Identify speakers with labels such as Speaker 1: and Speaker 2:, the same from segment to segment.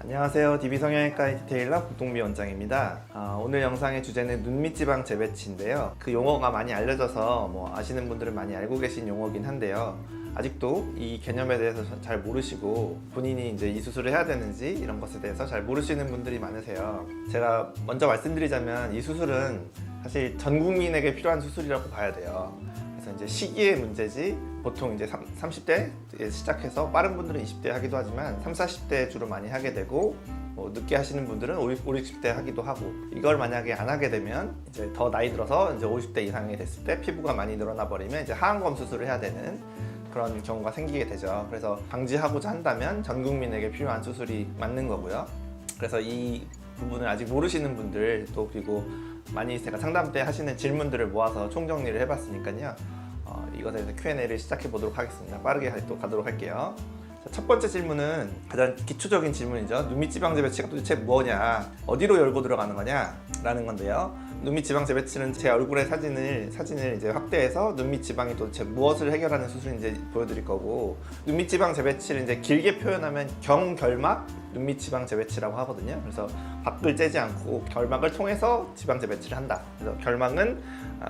Speaker 1: 안녕하세요. DB성형외과 디테일러 국동비 원장입니다. 오늘 영상의 주제는 눈밑지방 재배치인데요. 그 용어가 많이 알려져서 아시는 분들은 많이 알고 계신 용어긴 한데요. 아직도 이 개념에 대해서 잘 모르시고 본인이 이제 이 수술을 해야 되는지 이런 것에 대해서 잘 모르시는 분들이 많으세요. 제가 먼저 말씀드리자면 이 수술은 사실 전 국민에게 필요한 수술이라고 봐야 돼요. 그래서 이제 시기의 문제지, 보통 이제 30대 시작해서 빠른 분들은 20대 하기도 하지만 30, 40대 주로 많이 하게 되고, 늦게 하시는 분들은 50, 60대 하기도 하고, 이걸 만약에 안 하게 되면 이제 더 나이 들어서 이제 50대 이상이 됐을 때 피부가 많이 늘어나 버리면 이제 하안검 수술을 해야 되는 그런 경우가 생기게 되죠. 그래서 방지하고자 한다면 전 국민에게 필요한 수술이 맞는 거고요. 그래서 이 부분을 아직 모르시는 분들, 또 그리고 많이 제가 상담 때 하시는 질문들을 모아서 총정리를 해봤으니까요. 이것에 대해서 Q&A를 시작해 보도록 하겠습니다. 빠르게 또 가도록 할게요. 자, 첫 번째 질문은 가장 기초적인 질문이죠. 눈밑지방 재배치가 도대체 뭐냐, 어디로 열고 들어가는 거냐 라는 건데요. 눈밑지방 재배치는 제 얼굴의 사진을 이제 확대해서 눈밑지방이 도대체 무엇을 해결하는 수술인지 보여드릴 거고, 눈밑지방 재배치를 이제 길게 표현하면 경결막 눈밑지방 재배치라고 하거든요. 그래서 밖을 째지 않고 결막을 통해서 지방 재배치를 한다. 그래서 결막은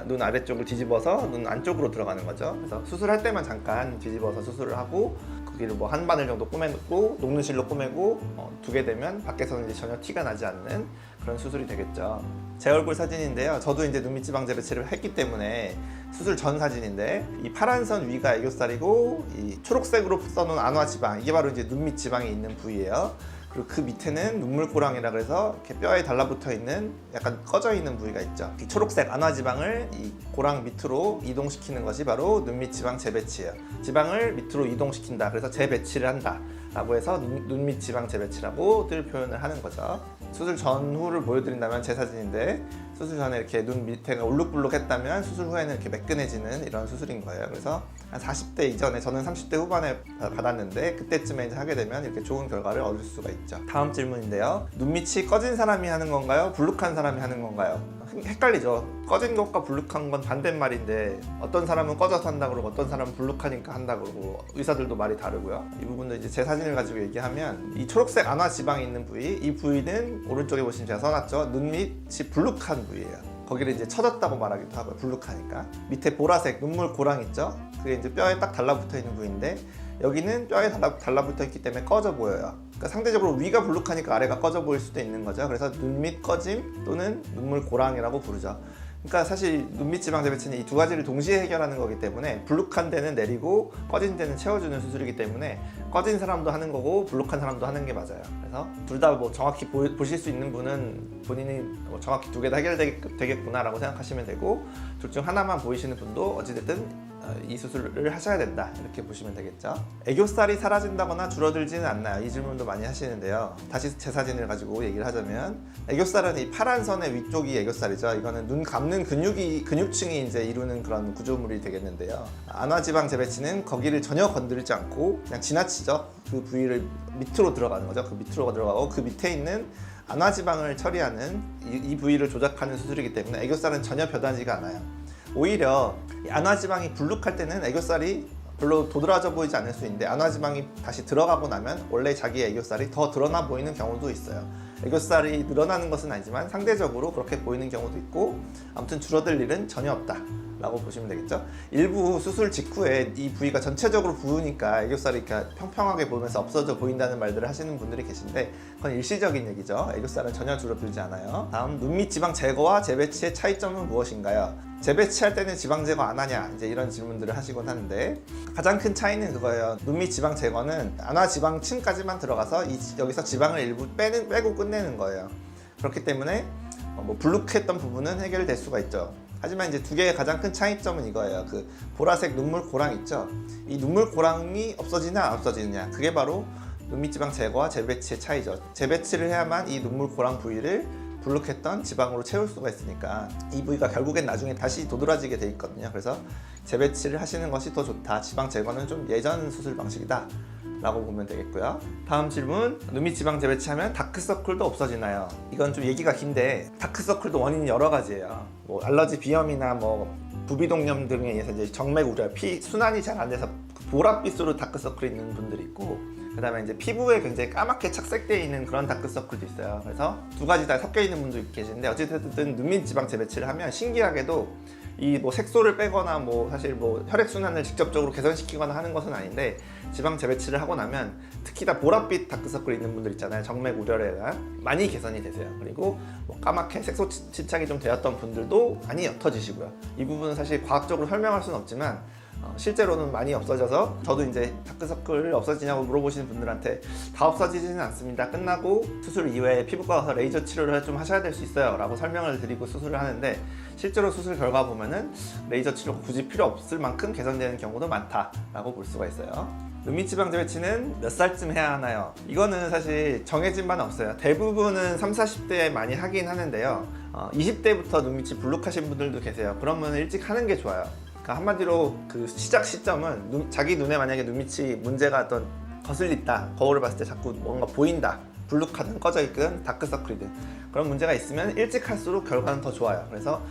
Speaker 1: 눈 아래쪽을 뒤집어서 눈 안쪽으로 들어가는 거죠. 그래서 수술할 때만 잠깐 뒤집어서 수술을 하고, 거기를 한 바늘 정도 꾸며놓고 녹는실로 꾸매고 두게 되면 밖에서는 이제 전혀 티가 나지 않는 그런 수술이 되겠죠. 제 얼굴 사진인데요. 저도 이제 눈밑지방 재배치를 했기 때문에 수술 전 사진인데, 이 파란 선 위가 애교살이고 이 초록색으로 써놓은 안화지방, 이게 바로 이제 눈밑지방이 있는 부위예요. 그리고 그 밑에는 눈물고랑이라 그래서 이렇게 뼈에 달라붙어 있는 약간 꺼져 있는 부위가 있죠. 이 초록색 안화지방을 이 고랑 밑으로 이동시키는 것이 바로 눈밑지방 재배치예요. 지방을 밑으로 이동시킨다, 그래서 재배치를 한다 라고 해서 눈밑지방 재배치라고들 표현을 하는 거죠. 수술 전후를 보여드린다면 제 사진인데, 수술 전에 이렇게 눈 밑에가 울룩불룩 했다면 수술 후에는 이렇게 매끈해지는 이런 수술인 거예요. 그래서 한 40대 이전에, 저는 30대 후반에 받았는데 그때쯤에 이제 하게 되면 이렇게 좋은 결과를 얻을 수가 있죠. 다음 질문인데요. 눈밑이 꺼진 사람이 하는 건가요? 불룩한 사람이 하는 건가요? 헷갈리죠. 꺼진 것과 불룩한 건 반대말인데, 어떤 사람은 꺼져서 한다 그러고 어떤 사람은 불룩하니까 한다 그러고, 의사들도 말이 다르고요. 이 부분도 이제 제 사진을 가지고 얘기하면, 이 초록색 안화지방이 있는 부위, 이 부위는 오른쪽에 보시면 제가 써놨죠. 눈밑이 불룩한 부위예요. 거기를 이제 처졌다고 말하기도 하고요. 불룩하니까. 밑에 보라색 눈물 고랑 있죠. 그게 이제 뼈에 딱 달라붙어 있는 부위인데, 여기는 뼈에 달라붙어 있기 때문에 꺼져 보여요. 그러니까 상대적으로 위가 불룩하니까 아래가 꺼져 보일 수도 있는 거죠. 그래서 눈밑 꺼짐 또는 눈물 고랑이라고 부르죠. 그러니까 사실 눈밑지방 재배치는 이 두 가지를 동시에 해결하는 거기 때문에, 불룩한 데는 내리고 꺼진 데는 채워주는 수술이기 때문에 꺼진 사람도 하는 거고 불룩한 사람도 하는 게 맞아요. 그래서 둘 다 정확히 보실 수 있는 분은 본인이 정확히 두 개 다 해결되겠구나 라고 생각하시면 되고, 둘 중 하나만 보이시는 분도 어찌됐든 이 수술을 하셔야 된다, 이렇게 보시면 되겠죠. 애교살이 사라진다거나 줄어들지는 않나요? 이 질문도 많이 하시는데요. 다시 제 사진을 가지고 얘기를 하자면, 애교살은 이 파란 선의 위쪽이 애교살이죠. 이거는 눈 감는 근육층이 이제 이루는 그런 구조물이 되겠는데요. 안화지방 재배치는 거기를 전혀 건드리지 않고 그냥 지나치죠. 그 부위를 밑으로 들어가는 거죠. 그 밑으로 들어가고 그 밑에 있는 안화지방을 처리하는 이 부위를 조작하는 수술이기 때문에 애교살은 전혀 변하지가 않아요. 오히려 안화지방이 불룩할 때는 애교살이 별로 도드라져 보이지 않을 수 있는데, 안화지방이 다시 들어가고 나면 원래 자기의 애교살이 더 드러나 보이는 경우도 있어요. 애교살이 늘어나는 것은 아니지만 상대적으로 그렇게 보이는 경우도 있고, 아무튼 줄어들 일은 전혀 없다 라고 보시면 되겠죠. 일부 수술 직후에 이 부위가 전체적으로 부으니까 애교살이 이렇게 평평하게 보이면서 없어져 보인다는 말들을 하시는 분들이 계신데, 그건 일시적인 얘기죠. 애교살은 전혀 줄어들지 않아요. 다음, 눈밑 지방 제거와 재배치의 차이점은 무엇인가요? 재배치할 때는 지방 제거 안 하냐, 이제 이런 질문들을 하시곤 하는데, 가장 큰 차이는 그거예요. 눈밑 지방 제거는 안화지방층까지만 들어가서 여기서 지방을 일부 빼고 끝내는 거예요. 그렇기 때문에 불룩했던 부분은 해결될 수가 있죠. 하지만 이제 두 개의 가장 큰 차이점은 이거예요. 그 보라색 눈물 고랑 있죠. 이 눈물 고랑이 없어지냐 안 없어지느냐, 그게 바로 눈밑지방 제거와 재배치의 차이죠. 재배치를 해야만 이 눈물 고랑 부위를 불룩했던 지방으로 채울 수가 있으니까, 이 부위가 결국엔 나중에 다시 도드라지게 돼 있거든요. 그래서 재배치를 하시는 것이 더 좋다, 지방 제거는 좀 예전 수술 방식이다 라고 보면 되겠고요. 다음 질문, 눈밑지방 재배치하면 다크서클도 없어지나요? 이건 좀 얘기가 긴데, 다크서클도 원인이 여러 가지예요. 알러지 비염이나 부비동염 등에 의해서 이제 정맥 우려, 피 순환이 잘 안 돼서 보랏빛으로 다크서클이 있는 분들이 있고, 그다음에 이제 피부에 굉장히 까맣게 착색되어 있는 그런 다크서클도 있어요. 그래서 두 가지 다 섞여 있는 분도 계시는데 어쨌든 눈밑 지방 재배치를 하면 신기하게도 이 뭐 색소를 빼거나 뭐 사실 뭐 혈액 순환을 직접적으로 개선시키거나 하는 것은 아닌데 지방 재배치를 하고 나면 특히 다 보랏빛 다크서클 있는 분들 있잖아요. 정맥 우려례가 많이 개선이 되세요. 그리고 뭐 까맣게 색소 침착이 좀 되었던 분들도 많이 옅어지시고요. 이 부분은 사실 과학적으로 설명할 수는 없지만 실제로는 많이 없어져서 저도 이제 다크서클 없어지냐고 물어보시는 분들한테 다 없어지지는 않습니다. 끝나고 수술 이후에 피부과 가서 레이저 치료를 좀 하셔야 될 수 있어요 라고 설명을 드리고 수술을 하는데 실제로 수술 결과 보면은 레이저 치료가 굳이 필요 없을 만큼 개선되는 경우도 많다라고 볼 수가 있어요. 눈밑 지방 재배치는 몇 살쯤 해야 하나요? 이거는 사실 정해진 바는 없어요. 대부분은 30, 40대에 많이 하긴 하는데요. 20대부터 눈밑이 불룩하신 분들도 계세요. 그러면 일찍 하는 게 좋아요. 그러니까 한마디로 그 시작 시점은 자기 눈에 만약에 눈밑이 문제가 어떤 거슬린다, 거울을 봤을 때 자꾸 뭔가 보인다, 불룩하든 꺼져 있든 다크서클이든 그런 문제가 있으면 일찍 할수록 결과는 더 좋아요. 그래서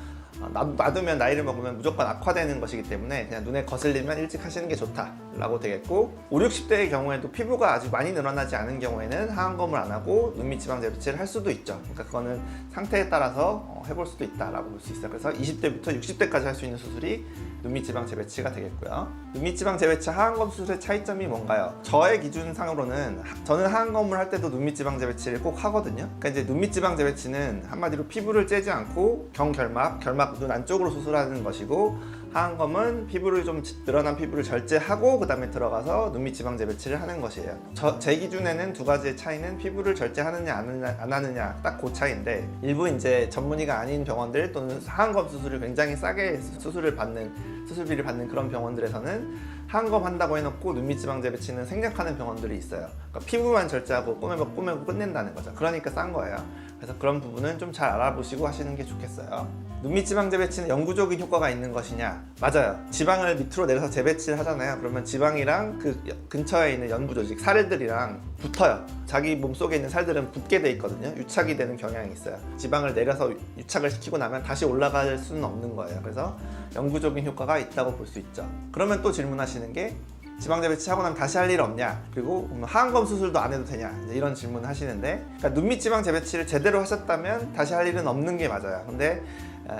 Speaker 1: 놔두면 나이를 먹으면 무조건 악화되는 것이기 때문에 그냥 눈에 거슬리면 일찍 하시는 게 좋다라고 되겠고 5, 60대의 경우에도 피부가 아주 많이 늘어나지 않은 경우에는 하안검을 안 하고 눈밑 지방 재배치를 할 수도 있죠. 그러니까 그거는 상태에 따라서 해볼 수도 있다라고 볼 수 있어요. 그래서 20대부터 60대까지 할 수 있는 수술이 눈밑 지방 재배치가 되겠고요. 눈밑 지방 재배치 하안검 수술의 차이점이 뭔가요? 저의 기준상으로는 저는 하안검을 할 때도 눈밑 지방 재배치를 꼭 하거든요. 그러니까 이제 눈밑 지방 재배치는 한마디로 피부를 째지 않고 결막 눈 안쪽으로 수술하는 것이고 하안검은 피부를 좀 늘어난 피부를 절제하고 그 다음에 들어가서 눈밑 지방 재배치를 하는 것이에요. 제 기준에는 두 가지의 차이는 피부를 절제하느냐 안 하느냐 딱 그 차이인데 일부 이제 전문의가 아닌 병원들 또는 하안검 수술을 굉장히 싸게 수술비를 받는 그런 병원들에서는 하안검 한다고 해놓고 눈밑 지방 재배치는 생략하는 병원들이 있어요. 그러니까 피부만 절제하고 꼬매고 끝낸다는 거죠. 그러니까 싼 거예요. 그래서 그런 부분은 좀 잘 알아보시고 하시는 게 좋겠어요. 눈밑 지방 재배치는 영구적인 효과가 있는 것이냐? 맞아요. 지방을 밑으로 내려서 재배치를 하잖아요. 그러면 지방이랑 그 근처에 있는 연부 조직, 살들이랑 붙어요. 자기 몸속에 있는 살들은 붙게 돼 있거든요. 유착이 되는 경향이 있어요. 지방을 내려서 유착을 시키고 나면 다시 올라갈 수는 없는 거예요. 그래서 영구적인 효과가 있다고 볼 수 있죠. 그러면 또 질문하시는 게 지방 재배치 하고 나면 다시 할 일 없냐? 그리고 하안검 수술도 안 해도 되냐? 이런 질문을 하시는데 그러니까 눈밑 지방 재배치를 제대로 하셨다면 다시 할 일은 없는 게 맞아요. 근데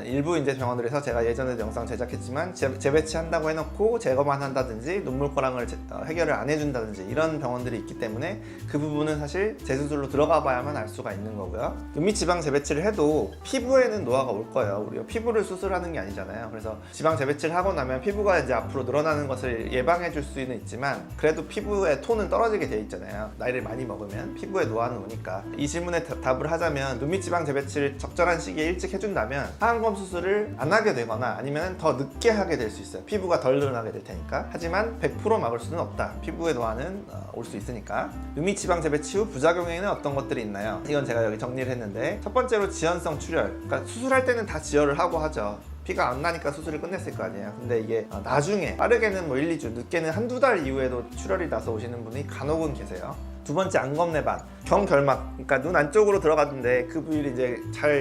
Speaker 1: 일부 이제 병원들에서 제가 예전에 영상 제작했지만 재배치 한다고 해놓고 제거만 한다든지 눈물거랑을 해결을 안 해준다든지 이런 병원들이 있기 때문에 그 부분은 사실 재수술로 들어가 봐야만 알 수가 있는 거고요. 눈밑 지방 재배치를 해도 피부에는 노화가 올 거예요. 우리가 피부를 수술하는 게 아니잖아요. 그래서 지방 재배치를 하고 나면 피부가 이제 앞으로 늘어나는 것을 예방해 줄 수는 있지만 그래도 피부의 톤은 떨어지게 돼 있잖아요. 나이를 많이 먹으면 피부에 노화는 오니까. 이 질문에 답을 하자면 눈밑 지방 재배치를 적절한 시기에 일찍 해준다면 하안검 수술을 안 하게 되거나 아니면 더 늦게 하게 될 수 있어요. 피부가 덜 늘어나게 될 테니까. 하지만 100% 막을 수는 없다. 피부의 노화는 올 수 있으니까. 눈밑 지방 재배치 후 부작용에는 어떤 것들이 있나요? 이건 제가 여기 정리를 했는데 첫 번째로 지연성 출혈. 그러니까 수술할 때는 다 지혈을 하고 하죠. 피가 안 나니까 수술을 끝냈을 거 아니에요. 근데 이게 나중에 빠르게는 뭐 1, 2주, 늦게는 한두 달 이후에도 출혈이 나서 오시는 분이 간혹은 계세요. 두 번째 안검내반, 경결막, 그러니까 눈 안쪽으로 들어가는데 그 부위를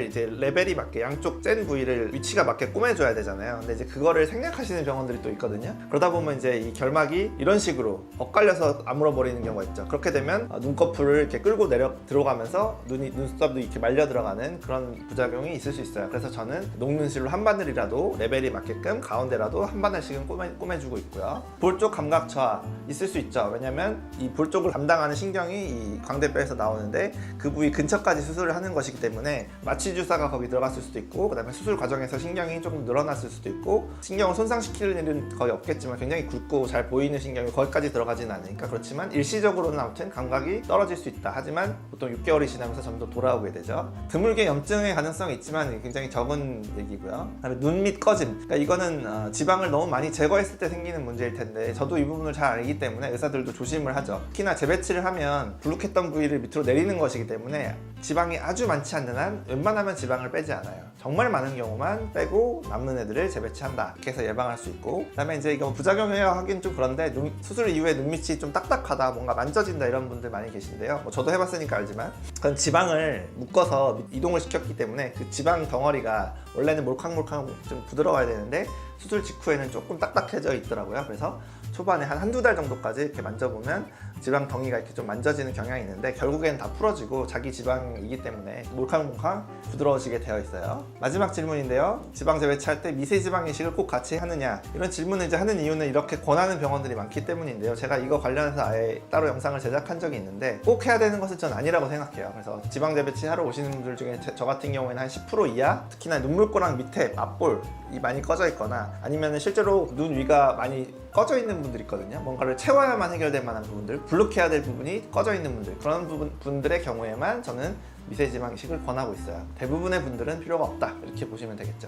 Speaker 1: 이제 레벨이 맞게 양쪽 짠 부위를 위치가 맞게 꼬매줘야 되잖아요. 근데 이제 그거를 생략하시는 병원들이 또 있거든요. 그러다 보면 이제 이 결막이 이런 식으로 엇갈려서 아물어버리는 경우가 있죠. 그렇게 되면 눈꺼풀을 이렇게 끌고 들어가면서 눈썹도 이렇게 말려 들어가는 그런 부작용이 있을 수 있어요. 그래서 저는 녹는실로 한 바늘이라도 레벨이 맞게끔 가운데라도 한 바늘씩은 꼬매주고 있고요. 볼 쪽 감각 저하 있을 수 있죠. 왜냐면 이 볼 쪽을 담당하는 신경이 이 광대뼈에서 나오는데 그 부위 근처까지 수술을 하는 것이기 때문에 마취 주사가 거기 들어갔을 수도 있고 그 다음에 수술 과정에서 신경이 조금 늘어났을 수도 있고 신경을 손상시킬 일은 거의 없겠지만 굉장히 굵고 잘 보이는 신경이 거기까지 들어가지는 않으니까 그렇지만 일시적으로는 아무튼 감각이 떨어질 수 있다. 하지만 보통 6개월이 지나면서 점점 돌아오게 되죠. 드물게 염증의 가능성이 있지만 굉장히 적은 얘기고요. 그다음에 눈밑 꺼짐. 그러니까 이거는 지방을 너무 많이 제거했을 때 생기는 문제일 텐데 저도 이 부분을 잘 알기 때문에 의사들도 조심을 하죠. 특히나 재배치를 하면 불룩했던 부위를 밑으로 내리는 것이기 때문에 지방이 아주 많지 않는 한 웬만하면 지방을 빼지 않아요. 정말 많은 경우만 빼고 남는 애들을 재배치한다. 이렇게 해서 예방할 수 있고 그다음에 이제 이거 부작용이라고 하긴 좀 그런데 수술 이후에 눈밑이 좀 딱딱하다 뭔가 만져진다 이런 분들 많이 계신데요. 뭐 저도 해봤으니까 알지만 그건 지방을 묶어서 이동을 시켰기 때문에 그 지방 덩어리가 원래는 몰캉몰캉 좀 부드러워야 되는데 수술 직후에는 조금 딱딱해져 있더라고요. 그래서 초반에 한두 달 정도까지 이렇게 만져보면 지방 덩이가 이렇게 좀 만져지는 경향이 있는데 결국엔 다 풀어지고 자기 지방이기 때문에 몰캉몰캉 부드러워지게 되어 있어요. 마지막 질문인데요. 지방 재배치할 때 미세지방 이식을 꼭 같이 하느냐, 이런 질문을 이제 하는 이유는 이렇게 권하는 병원들이 많기 때문인데요. 제가 이거 관련해서 아예 따로 영상을 제작한 적이 있는데 꼭 해야 되는 것은 전 아니라고 생각해요. 그래서 지방 재배치 하러 오시는 분들 중에 저 같은 경우에는 한 10% 이하, 특히나 눈물꼬랑 밑에 앞볼이 많이 꺼져 있거나 아니면 실제로 눈 위가 많이 꺼져 있는 분들 있거든요. 뭔가를 채워야만 해결될 만한 부분들, 블록해야 될 부분이 꺼져 있는 분들, 그런 분들의 경우에만 저는 미세지방 이식을 권하고 있어요. 대부분의 분들은 필요가 없다, 이렇게 보시면 되겠죠.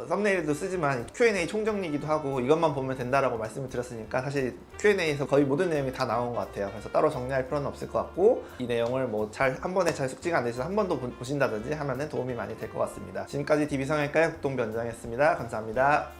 Speaker 1: 썸네일도 쓰지만 Q&A 총정리기도 하고 이것만 보면 된다라고 말씀을 드렸으니까 사실 Q&A에서 거의 모든 내용이 다 나온 것 같아요. 그래서 따로 정리할 필요는 없을 것 같고, 이 내용을 뭐 한 번에 잘 숙지가 안 되셔서 한 번 더 보신다든지 하면은 도움이 많이 될 것 같습니다. 지금까지 DB성형외과의 국동변장이었습니다. 감사합니다.